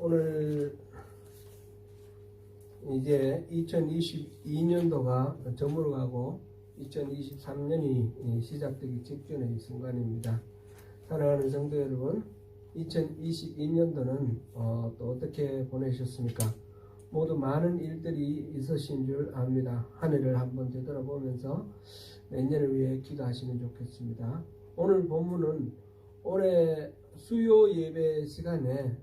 오늘 이제 2022년도가 저물어가고 2023년이 시작되기 직전의 순간입니다. 사랑하는 성도 여러분, 2022년도는 또 어떻게 보내셨습니까? 모두 많은 일들이 있으신 줄 압니다. 한 해를 한번 되돌아보면서 내년을 위해 기도하시면 좋겠습니다. 오늘 본문은 올해 수요 예배 시간에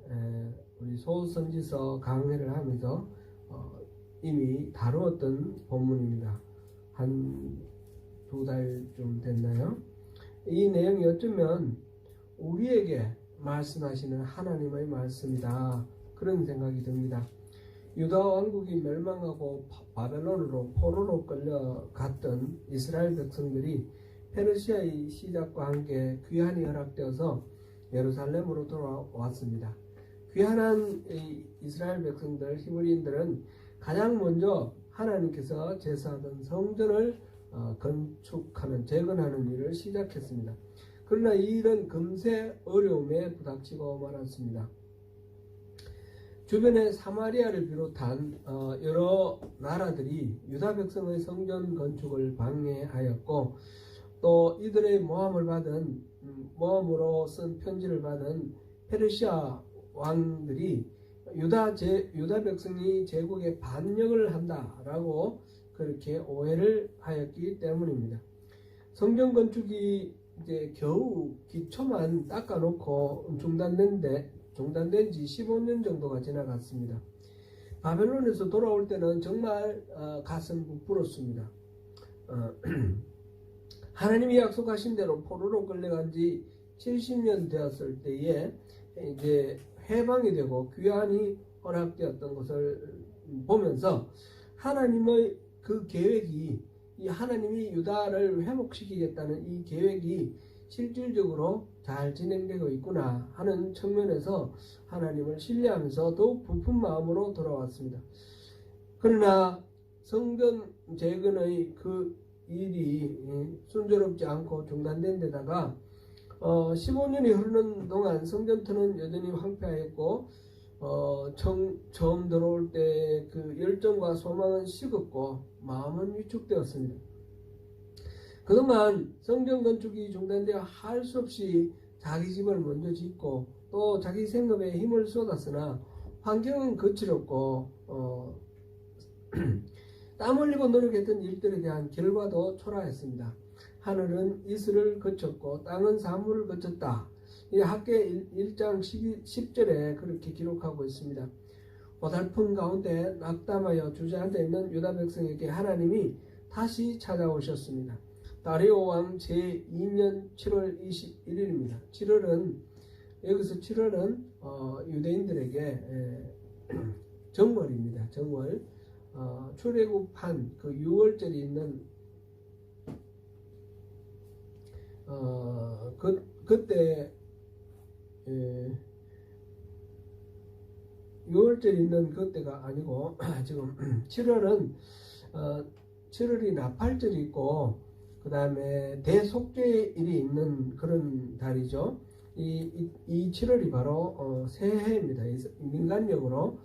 우리 소선지서 강해를 하면서 이미 다루었던 본문입니다. 한 2달쯤 됐나요? 이 내용이 어쩌면 우리에게 말씀하시는 하나님의 말씀이다, 그런 생각이 듭니다. 유다 왕국이 멸망하고 바벨론으로 포로로 끌려갔던 이스라엘 백성들이 페르시아의 시작과 함께 귀환이 허락되어서 예루살렘으로 돌아왔습니다. 귀환한 이스라엘 백성들, 히브리인들은 가장 먼저 하나님께서 제사하던 성전을 건축하는, 재건하는 일을 시작했습니다. 그러나 이 일은 금세 어려움에 부닥치고 말았습니다. 주변의 사마리아를 비롯한 여러 나라들이 유다 백성의 성전 건축을 방해하였고, 또 이들의 모함으로 쓴 편지를 받은 페르시아 왕들이 유다 백성이 제국에 반역을 한다라고 그렇게 오해를 하였기 때문입니다. 성전 건축이 이제 겨우 기초만 닦아놓고 중단된 지 15년 정도가 지나갔습니다. 바벨론에서 돌아올 때는 정말 가슴 부풀었습니다. 하나님이 약속하신 대로 포로로 끌려간 지 70년 되었을 때에 이제 해방이 되고 귀환이 허락되었던 것을 보면서 하나님의 그 계획이, 이 하나님이 유다를 회복시키겠다는 이 계획이 실질적으로 잘 진행되고 있구나 하는 측면에서 하나님을 신뢰하면서 더욱 부푼 마음으로 돌아왔습니다. 그러나 성전 재건의 그 일이 순조롭지 않고 중단된 데다가 15년이 흐르는 동안 성전터는 여전히 황폐하였고 처음 들어올 때 그 열정과 소망은 식었고 마음은 위축되었습니다. 그동안 성전 건축이 중단되어 할 수 없이 자기 집을 먼저 짓고 또 자기 생업에 힘을 쏟았으나 환경은 거칠었고 땀 흘리고 노력했던 일들에 대한 결과도 초라했습니다. 하늘은 이슬을 거쳤고 땅은 사물을 거쳤다. 이 학계 1장 10절에 그렇게 기록하고 있습니다. 고달픈 가운데 낙담하여 주저앉아 있는 유다 백성에게 하나님이 다시 찾아오셨습니다. 다리오 왕 제2년 7월 21일입니다. 7월은 여기서 7월은 유대인들에게 정월입니다. 정월. 출애굽한 그 6월절이 있는 그때 6월절이 있는 그때가 아니고 지금 7월은 7월이 나팔절이 있고 그 다음에 대속죄일이 있는 그런 달이죠. 이 7월이 바로 새해입니다. 민간력으로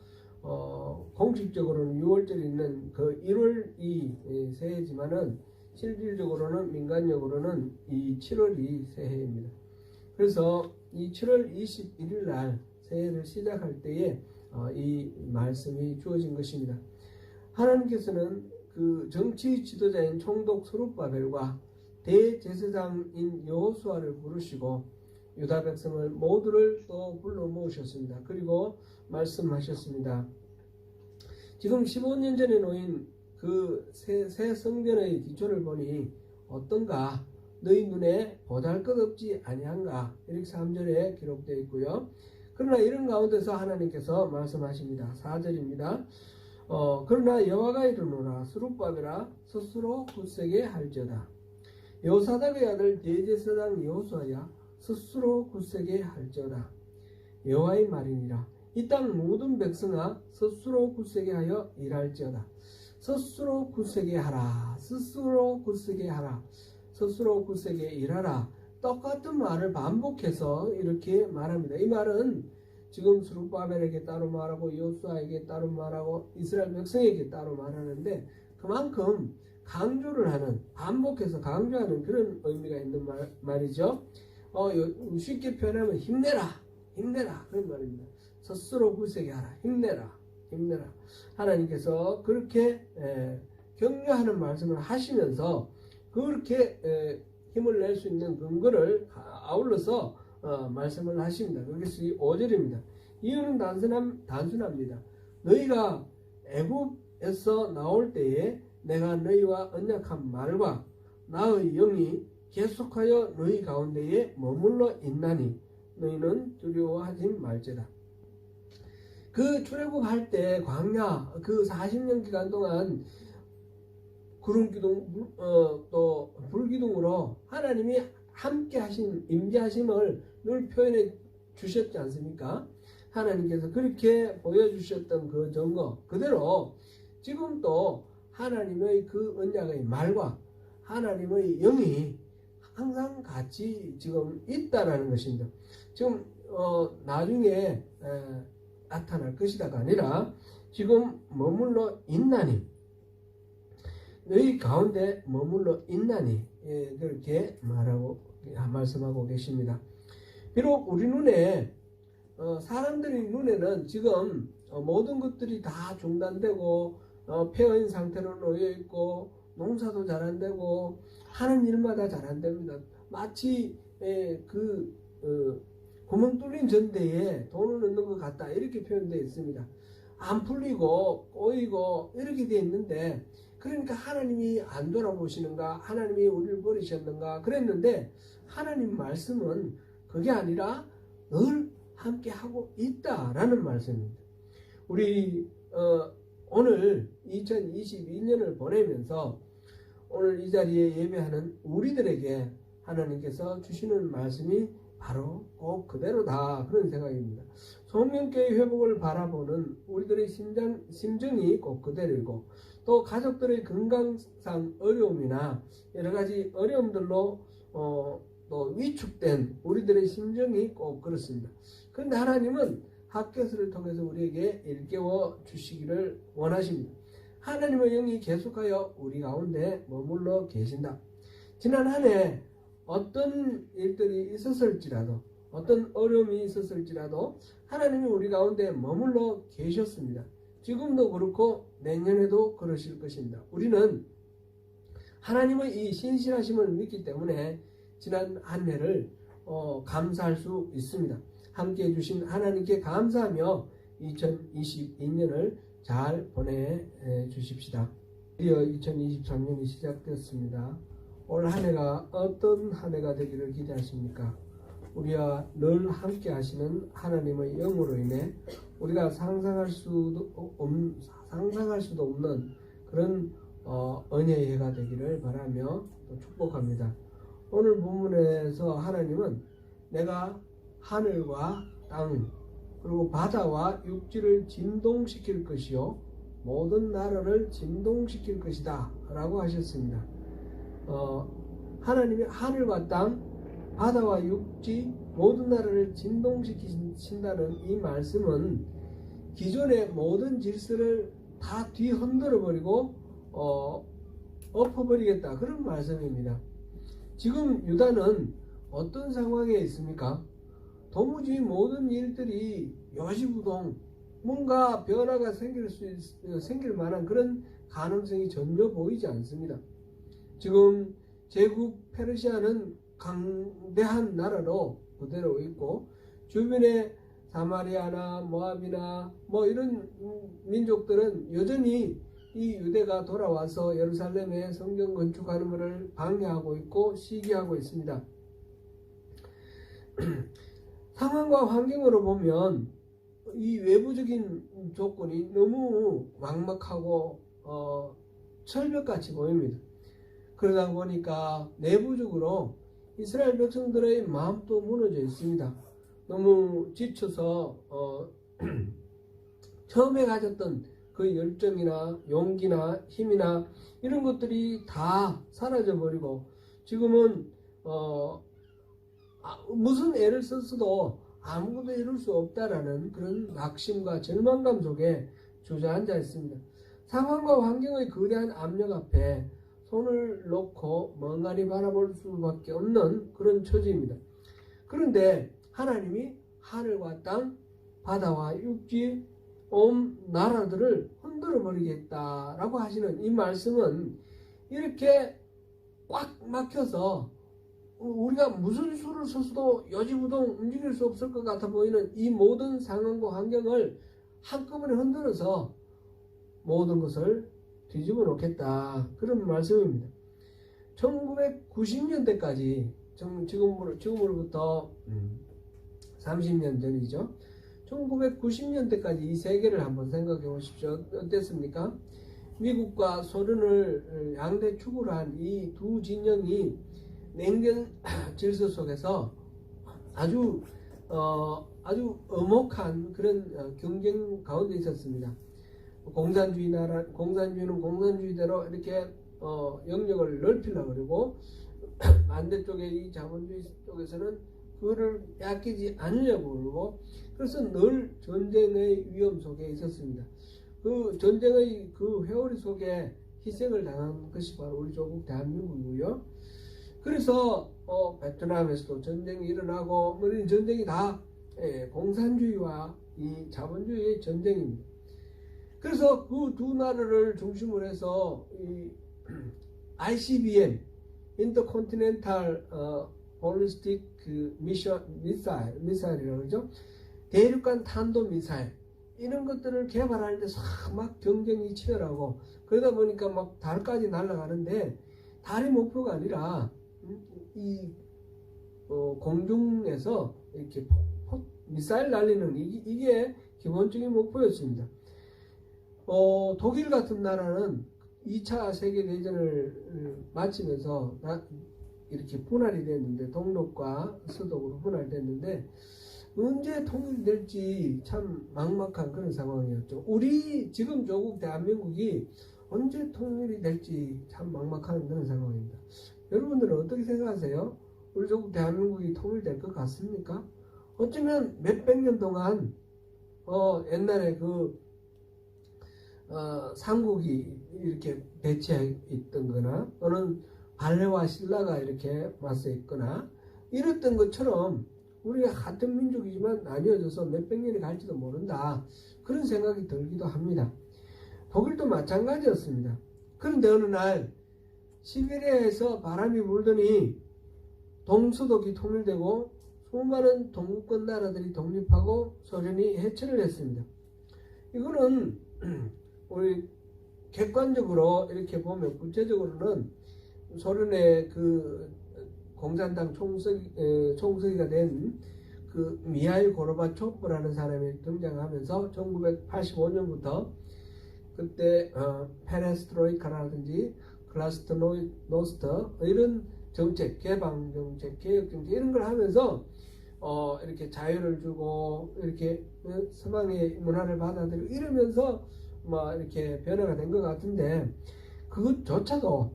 공식적으로는 6월절이 있는 그 1월이 새해지만은 실질적으로는 민간력으로는 이 7월이 새해입니다. 그래서 이 7월 21일 날 새해를 시작할 때에 이 말씀이 주어진 것입니다. 하나님께서는 그 정치 지도자인 총독 스룹바벨과 대제사장인 여호수아를 부르시고 유다 백성을 모두를 또 불러 모으셨습니다. 그리고 말씀하셨습니다. 지금 15년 전에 놓인 그 새 성전의 기초를 보니 어떤가? 너희 눈에 보잘것없지 아니한가? 이렇게 3절에 기록되어 있고요. 그러나 이런 가운데서 하나님께서 말씀하십니다. 4절입니다. 그러나 여호와가 이르노라, 스룹바벨아 스스로 굳세게 할지어다. 여호사닥의 아들 대제사장 여호수아야 스스로 굳세게 할지어다. 여호와의 말이니라. 이 땅 모든 백성아 스스로 굳세게 하여 일할지어다. 스스로 굳세게 하라. 스스로 굳세게 하라. 스스로 굳세게 일하라. 똑같은 말을 반복해서 이렇게 말합니다. 이 말은 지금 스룹바벨에게 따로 말하고 여호수아에게 따로 말하고 이스라엘 백성에게 따로 말하는데 그만큼 강조를 하는, 반복해서 강조하는 그런 의미가 있는 말이죠. 쉽게 표현하면 힘내라, 힘내라 그런 말입니다. 스스로 굳세게 하라, 힘내라, 힘내라. 하나님께서 그렇게 격려하는 말씀을 하시면서 그렇게 힘을 낼 수 있는 근거를 아울러서 말씀을 하십니다. 그것이 5절입니다. 이유는 단순합니다. 너희가 애굽에서 나올 때에 내가 너희와 언약한 말과 나의 영이 계속하여 너희 가운데에 머물러 있나니 너희는 두려워하지 말지라. 그 출애굽할 때 광야 그 40년 기간 동안 구름기둥 또 불기둥으로 하나님이 함께 하신 임재하심을 늘 표현해 주셨지 않습니까? 하나님께서 그렇게 보여주셨던 그 증거 그대로 지금 또 하나님의 그 언약의 말과 하나님의 영이 항상 같이 지금 있다라는 것입니다. 지금 나중에 나타날 것이다가 아니라 지금 머물러 있나니, 너희 가운데 머물러 있나니, 그렇게 말씀하고 계십니다. 비록 우리 눈에 사람들의 눈에는 지금 모든 것들이 다 중단되고 폐허인 상태로 놓여 있고 농사도 잘 안 되고 하는 일마다 잘 안 됩니다. 마치 구멍 뚫린 전대에 돈을 넣는 것 같다 이렇게 표현되어 있습니다. 안 풀리고 꼬이고 이렇게 되어 있는데, 그러니까 하나님이 안 돌아보시는가, 하나님이 우리를 버리셨는가 그랬는데, 하나님 말씀은 그게 아니라 늘 함께 하고 있다라는 말씀입니다. 우리 오늘 2022년을 보내면서 오늘 이 자리에 예배하는 우리들에게 하나님께서 주시는 말씀이 바로 꼭 그대로다, 그런 생각입니다. 송명교회 회복을 바라보는 우리들의 심정이 꼭 그대로이고, 또 가족들의 건강상 어려움이나 여러 가지 어려움들로 또 위축된 우리들의 심정이 꼭 그렇습니다. 그런데 하나님은 학교서를 통해서 우리에게 일깨워 주시기를 원하십니다. 하나님의 영이 계속하여 우리 가운데 머물러 계신다. 지난 한 해 어떤 일들이 있었을지라도, 어떤 어려움이 있었을지라도 하나님이 우리 가운데 머물러 계셨습니다. 지금도 그렇고 내년에도 그러실 것입니다. 우리는 하나님의 이 신실하심을 믿기 때문에 지난 한 해를 감사할 수 있습니다. 함께 해주신 하나님께 감사하며 2022년을 잘 보내주십시다. 드디어 2023년이 시작되었습니다. 올 한 해가 어떤 한 해가 되기를 기대하십니까? 우리와 늘 함께 하시는 하나님의 영으로 인해 우리가 상상할 수도 없는 그런 은혜의 해가 되기를 바라며 또 축복합니다. 오늘 본문에서 하나님은 내가 하늘과 땅 그리고 바다와 육지를 진동시킬 것이요 모든 나라를 진동시킬 것이다 라고 하셨습니다. 하나님이 하늘과 땅, 바다와 육지 모든 나라를 진동시키신다는 이 말씀은 기존의 모든 질서를 다 뒤흔들어 버리고 엎어버리겠다, 그런 말씀입니다. 지금 유다는 어떤 상황에 있습니까? 도무지 모든 일들이 요지부동 뭔가 변화가 생길 만한 그런 가능성이 전혀 보이지 않습니다. 지금 제국 페르시아는 강대한 나라로 그대로 있고, 주변에 사마리아나 모압이나 이런 민족들은 여전히 이 유대가 돌아와서 예루살렘에 성경 건축하는 것을 방해하고 있고 시기하고 있습니다. 상황과 환경으로 보면 이 외부적인 조건이 너무 막막하고 철벽같이 보입니다. 그러다 보니까 내부적으로 이스라엘 백성들의 마음도 무너져 있습니다. 너무 지쳐서 처음에 가졌던 그 열정이나 용기나 힘이나 이런 것들이 다 사라져 버리고 지금은 무슨 애를 썼어도 아무것도 이룰 수 없다라는 그런 낙심과 절망감 속에 주저앉아 있습니다. 상황과 환경의 거대한 압력 앞에 손을 놓고 멍하니 바라볼 수밖에 없는 그런 처지입니다. 그런데 하나님이 하늘과 땅, 바다와 육지, 온 나라들을 흔들어 버리겠다라고 하시는 이 말씀은 이렇게 꽉 막혀서 우리가 무슨 수를 써서도 요지부동 움직일 수 없을 것 같아 보이는 이 모든 상황과 환경을 한꺼번에 흔들어서 모든 것을 뒤집어 놓겠다, 그런 말씀입니다. 1990년대까지 지금으로부터 30년 전이죠. 1990년대까지 이 세계를 한번 생각해 보십시오. 어땠습니까? 미국과 소련을 양대 축으로 한 이 두 진영이 냉전 질서 속에서 아주 엄혹한 그런 경쟁 가운데 있었습니다. 공산주의는 공산주의대로 이렇게 영역을 넓히려고 그러고, 반대쪽에 이 자본주의 쪽에서는 그거를 아끼지 않으려고 그러고, 그래서 늘 전쟁의 위험 속에 있었습니다. 그 전쟁의 그 회오리 속에 희생을 당한 것이 바로 우리 조국 대한민국이고요. 그래서 베트남에서도 전쟁이 일어나고, 뭐 이런 전쟁이 다 공산주의와 이 자본주의의 전쟁입니다. 그래서 그 두 나라를 중심으로 해서 이 ICBM, Intercontinental Ballistic 미사일이라고 그러죠. 대륙간 탄도 미사일, 이런 것들을 개발하는데 막 경쟁이 치열하고, 그러다 보니까 막 달까지 날아가는데, 달이 목표가 아니라 이 공중에서 이렇게 미사일 날리는 이게 기본적인 목표였습니다. 독일 같은 나라는 2차 세계대전을 마치면서 이렇게 분할이 됐는데, 동독과 서독으로 분할됐는데, 언제 통일될지 참 막막한 그런 상황이었죠. 우리 지금 조국 대한민국이 언제 통일이 될지 참 막막한 그런 상황입니다. 여러분들은 어떻게 생각하세요? 우리 조국 대한민국이 통일될 것 같습니까? 어쩌면 몇백 년 동안 옛날에 삼국이 이렇게 배치해 있던 거나, 또는 발해와 신라가 이렇게 맞서 있거나 이랬던 것처럼 우리가 같은 민족이지만 나뉘어져서 몇백 년이 갈지도 모른다, 그런 생각이 들기도 합니다. 독일도 마찬가지였습니다. 그런데 어느 날 시베리아에서 바람이 불더니 동서독이 통일되고 수많은 동구권 나라들이 독립하고 소련이 해체를 했습니다. 이거는 우리 객관적으로 이렇게 보면, 구체적으로는 소련의 그 공산당 총서기가 된 그 미하일 고르바초프라는 사람이 등장하면서 1985년부터 그때 페레스트로이카라든지 글라스노스트 이런 정책, 개방 정책, 개혁 정책 이런 걸 하면서 이렇게 자유를 주고, 이렇게 서방의 문화를 받아들이고 이러면서 뭐 이렇게 변화가 된 것 같은데, 그것조차도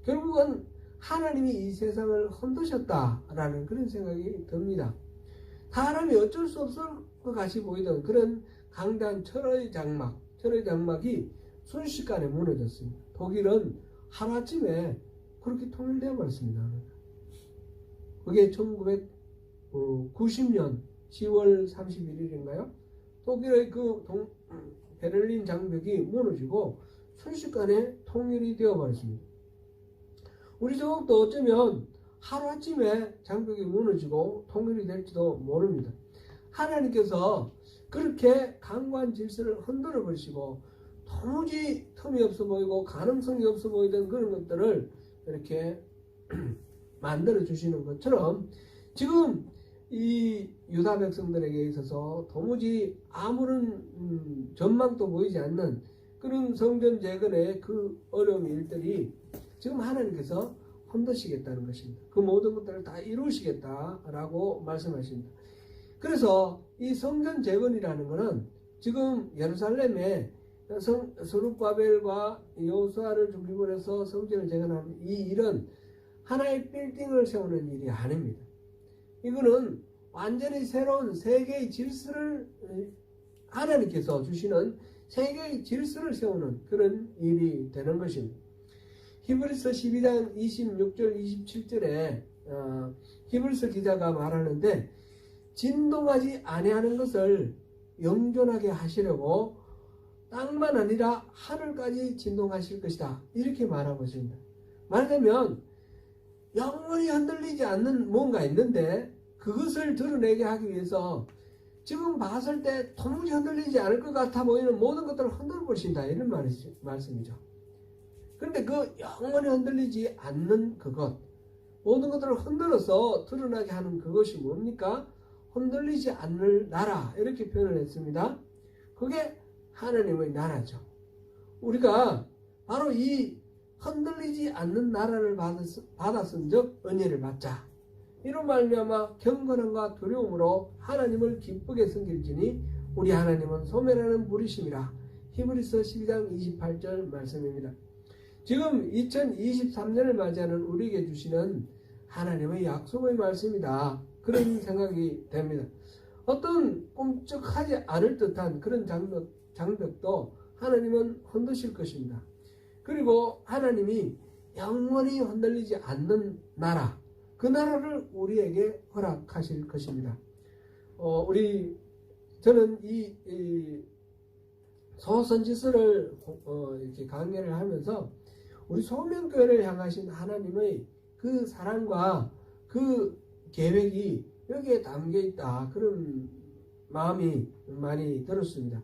결국은 하나님이 이 세상을 흔드셨다라는 그런 생각이 듭니다. 사람이 어쩔 수 없을 것 같이 보이던 그런 강대한 철의 장막이 순식간에 무너졌습니다. 독일은 하루아침에 그렇게 통일되어 버렸습니다. 그게 1990년 10월 31일인가요? 독일의 베를린 장벽이 무너지고 순식간에 통일이 되어 버렸습니다. 우리 조국도 어쩌면 하루아침에 장벽이 무너지고 통일이 될지도 모릅니다. 하나님께서 그렇게 강고한 질서를 흔들어 버리시고, 도무지 틈이 없어 보이고 가능성이 없어 보이던 그런 것들을 이렇게 만들어 주시는 것처럼, 지금 이 유다 백성들에게 있어서 도무지 아무런 전망도 보이지 않는 그런 성전 재건의 그 어려운 일들이 지금 하나님께서 흔드시겠다는 것입니다. 그 모든 것들을 다 이루시겠다라고 말씀하십니다. 그래서 이 성전 재건이라는 것은 지금 예루살렘에 스룹바벨과 여호수아를 중심으로 해서 성전을 재건하는 이 일은 하나의 빌딩을 세우는 일이 아닙니다. 이거는 완전히 새로운 세계의 질서를 하나님께서 주시는 세계의 질서를 세우는 그런 일이 되는 것입니다. 히브리서 12장 26절 27절에 히브리서 기자가 말하는데 진동하지 아니하는 것을 영존하게 하시려고 땅만 아니라 하늘까지 진동하실 것이다. 이렇게 말하고 있습니다. 말하자면 영원히 흔들리지 않는 뭔가 있는데 그것을 드러내게 하기 위해서 지금 봤을 때 도무지 흔들리지 않을 것 같아 보이는 모든 것들을 흔들어 버리신다. 이런 말씀이죠. 그런데 그 영원히 흔들리지 않는 그것, 모든 것들을 흔들어서 드러나게 하는 그것이 뭡니까? 흔들리지 않을 나라, 이렇게 표현을 했습니다. 그게 하나님의 나라죠. 우리가 바로 이 흔들리지 않는 나라를 받았은 즉 은혜를 받자. 이로 말미암아 경건함과 두려움으로 하나님을 기쁘게 섬길지니 우리 하나님은 소멸하는 부르심이라. 히브리서 12장 28절 말씀입니다. 지금 2023년을 맞이하는 우리에게 주시는 하나님의 약속의 말씀이다. 그런 생각이 됩니다. 어떤 꼼짝하지 않을 듯한 그런 장벽도 하나님은 흔드실 것입니다. 그리고 하나님이 영원히 흔들리지 않는 나라, 그 나라를 우리에게 허락하실 것입니다. 저는 이 소선지서를 이렇게 강의를 하면서 우리 소명교회를 향하신 하나님의 그 사랑과 그 계획이 여기에 담겨 있다. 그런 마음이 많이 들었습니다.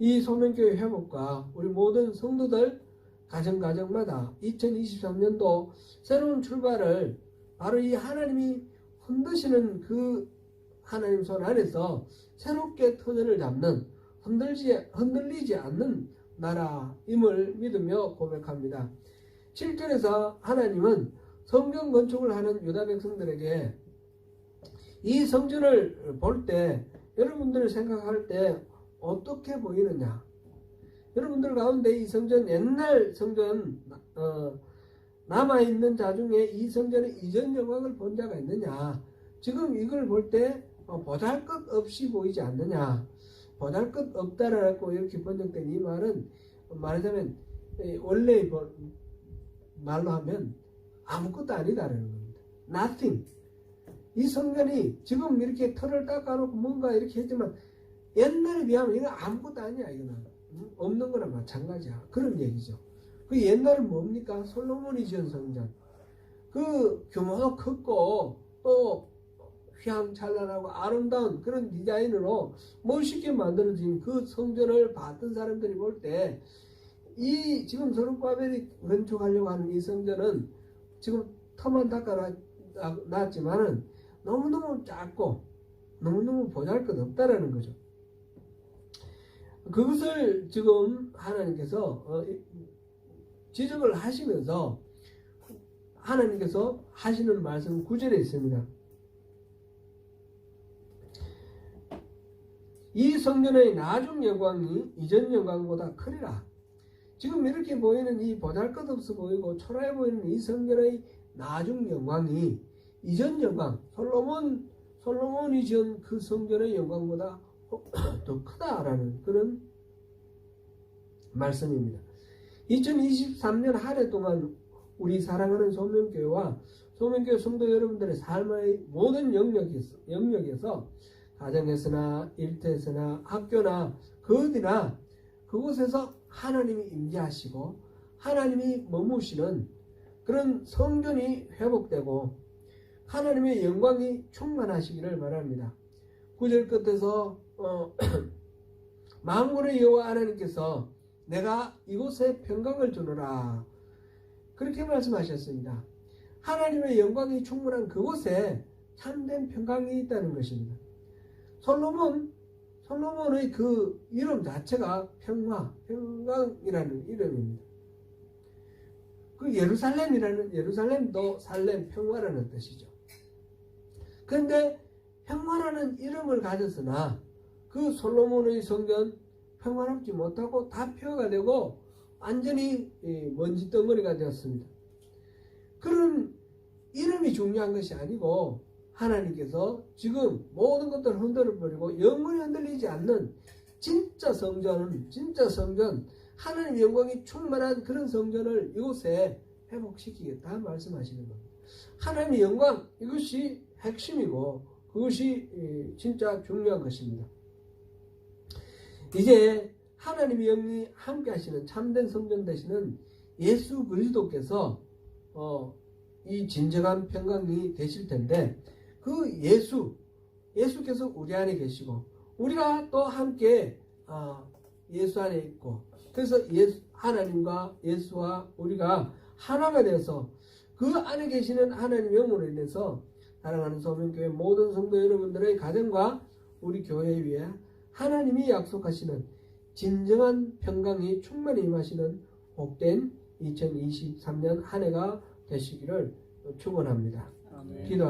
이 소명교회 회복과 우리 모든 성도들 가정마다 2023년도 새로운 출발을 바로 이 하나님이 흔드시는 그 하나님 손 안에서 새롭게 터전을 잡는 흔들리지 않는 나라임을 믿으며 고백합니다. 7절에서 하나님은 성전 건축을 하는 유다 백성들에게 이 성전을 볼 때 여러분들을 생각할 때 어떻게 보이느냐? 여러분들 가운데 이 성전, 옛날 성전 남아있는 자 중에 이 성전의 이전 영광을 본 자가 있느냐? 지금 이걸 볼 때 보잘것없이 보이지 않느냐? 보잘것없다라고 이렇게 번역된 이 말은 말하자면 원래 말로 하면 아무것도 아니다라는 겁니다. Nothing. 이 성전이 지금 이렇게 털을 닦아놓고 뭔가 이렇게 했지만 옛날에 비하면 이거 아무것도 아니야. 이거는 없는 거나 마찬가지야. 그런 얘기죠. 그 옛날은 뭡니까? 솔로몬이 지은 성전. 그 규모도 컸고 또 휘황찬란하고 아름다운 그런 디자인으로 멋있게 만들어진 그 성전을 봤던 사람들이 볼 때 이 지금 서룹바벨이 건축하려고 하는 이 성전은 지금 터만 닦아놨지만은 너무너무 작고 너무너무 보잘것없다라는 거죠. 그것을 지금 하나님께서 지적을 하시면서 하나님께서 하시는 말씀 9절에 있습니다. 이 성전의 나중 영광이 이전 영광보다 크리라. 지금 이렇게 보이는 이 보잘것없어 보이고 초라해 보이는 이 성전의 나중 영광이 이전 영광, 솔로몬이 지은 그 성전의 영광보다 더 크다라는 그런 말씀입니다. 2023년 한 해 동안 우리 사랑하는 소명교회와 소명교회 성도 여러분들의 삶의 모든 영역에서 가정에서나 일터에서나 학교나 그 어디나 그곳에서 하나님이 임재하시고 하나님이 머무시는 그런 성전이 회복되고 하나님의 영광이 충만하시기를 바랍니다. 9절 끝에서 만군의 여호와 하나님께서 내가 이곳에 평강을 주노라 그렇게 말씀하셨습니다. 하나님의 영광이 충만한 그곳에 참된 평강이 있다는 것입니다. 솔로몬의 그 이름 자체가 평강이라는 이름입니다. 그 예루살렘도 살렘 평화라는 뜻이죠. 그런데 평화라는 이름을 가졌으나 그 솔로몬의 성전 평화롭지 못하고 다 폐허가 되고 완전히 먼지 덩어리가 되었습니다. 그런 이름이 중요한 것이 아니고 하나님께서 지금 모든 것들을 흔들어버리고 영원히 흔들리지 않는 진짜 성전은, 진짜 성전, 하나님의 영광이 충만한 그런 성전을 이곳에 회복시키겠다 말씀하시는 겁니다. 하나님의 영광, 이것이 핵심이고 그것이 진짜 중요한 것입니다. 이제 하나님의 영이 함께 하시는 참된 성전 되시는 예수 그리스도께서 이 진정한 평강이 되실 텐데, 그 예수께서 우리 안에 계시고 우리가 또 함께 예수 안에 있고, 그래서 하나님과 예수와 우리가 하나가 되어서 그 안에 계시는 하나님의 영으로 인해서 사랑하는 소명교회 모든 성도 여러분들의 가정과 우리 교회 위에 하나님이 약속하시는 진정한 평강이 충만히 임하시는 복된 2023년 한 해가 되시기를 축원합니다. 기도하겠습니다.